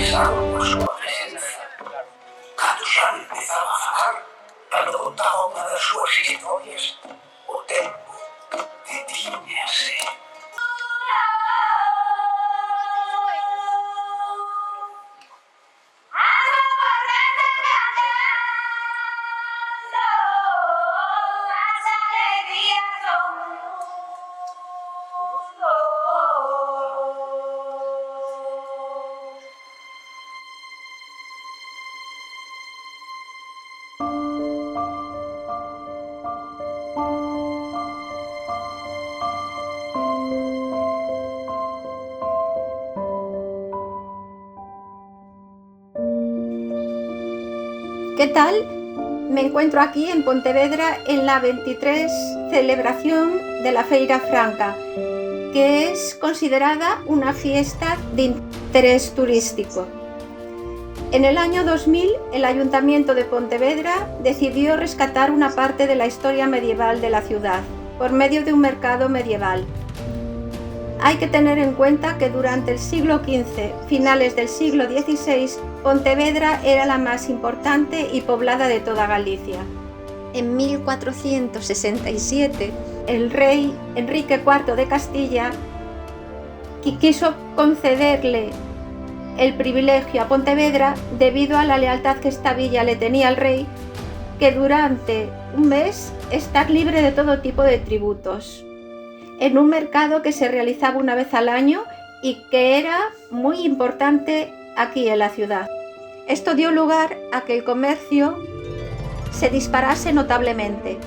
atravesado por súa presencia. Cando xa empezaba a falar, cando contaba unha das súas historias, o tempo detínese. ¿Qué tal? Me encuentro aquí en Pontevedra en la 23 celebración de la Feira Franca, que es considerada una fiesta de interés turístico. En el año 2000, el Ayuntamiento de Pontevedra decidió rescatar una parte de la historia medieval de la ciudad por medio de un mercado medieval. Hay que tener en cuenta que durante el siglo XV, finales del siglo XVI, Pontevedra era la más importante y poblada de toda Galicia. En 1467, el rey Enrique IV de Castilla quiso concederle el privilegio a Pontevedra debido a la lealtad que esta villa le tenía al rey, que durante un mes estar libre de todo tipo de tributos, en un mercado que se realizaba una vez al año y que era muy importante aquí en la ciudad. Esto dio lugar a que el comercio se disparase notablemente,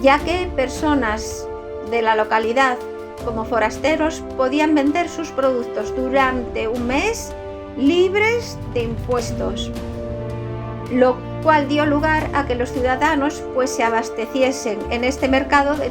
ya que personas de la localidad como forasteros podían vender sus productos durante un mes libres de impuestos, lo cual dio lugar a que los ciudadanos se abasteciesen en este mercado de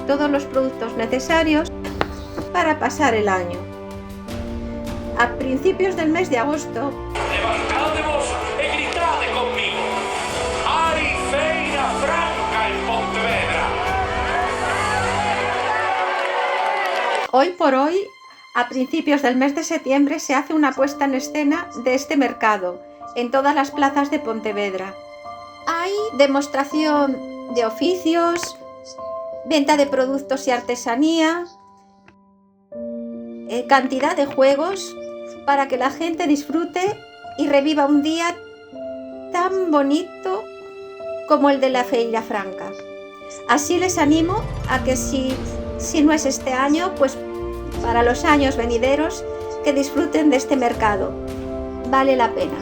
todos los productos necesarios para pasar el año. A principios del mes de agosto, levantádevos e gritade conmigo: hai Feira Franca en Pontevedra. Hoy por hoy, a principios del mes de septiembre, se hace una puesta en escena de este mercado en todas las plazas de Pontevedra. Hay demostración de oficios, venta de productos y artesanía, cantidad de juegos para que la gente disfrute y reviva un día tan bonito como el de la Feira Franca. Así les animo a que si no es este año, pues para los años venideros, que disfruten de este mercado. Vale la pena.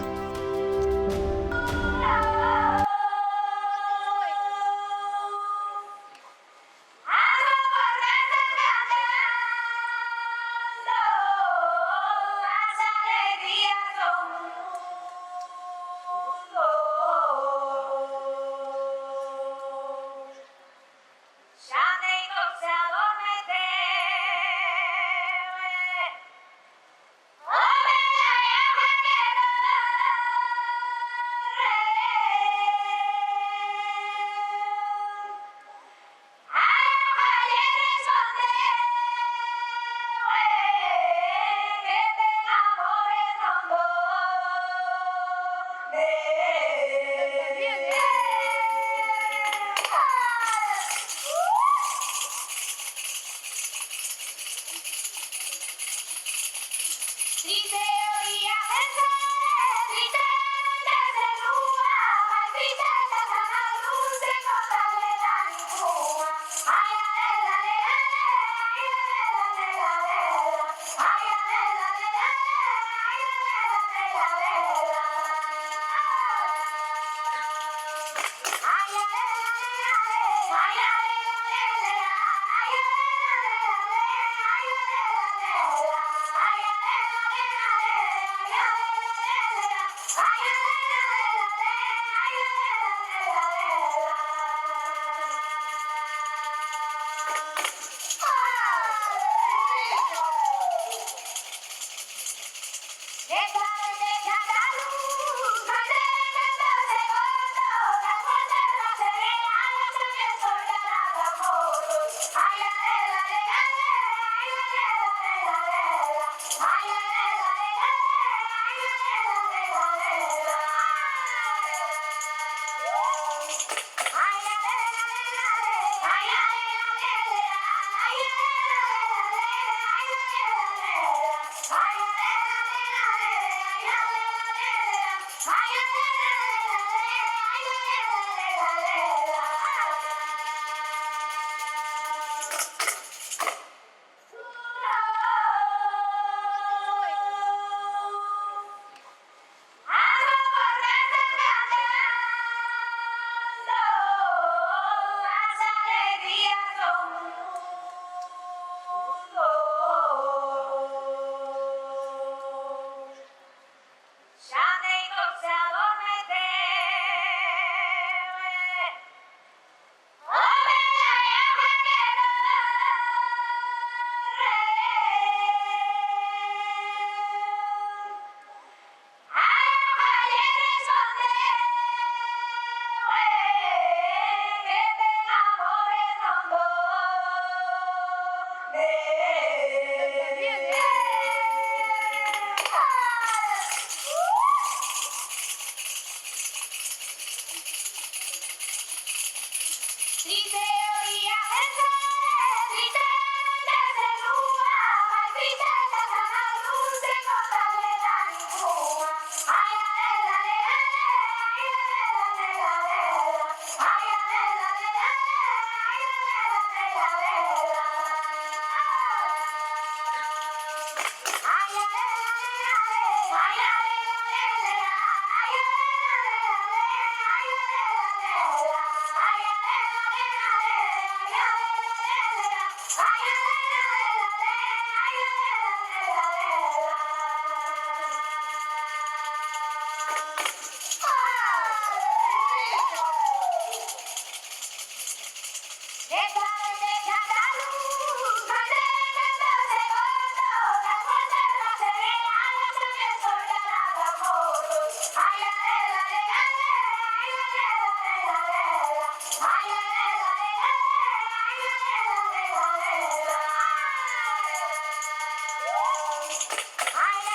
Ay,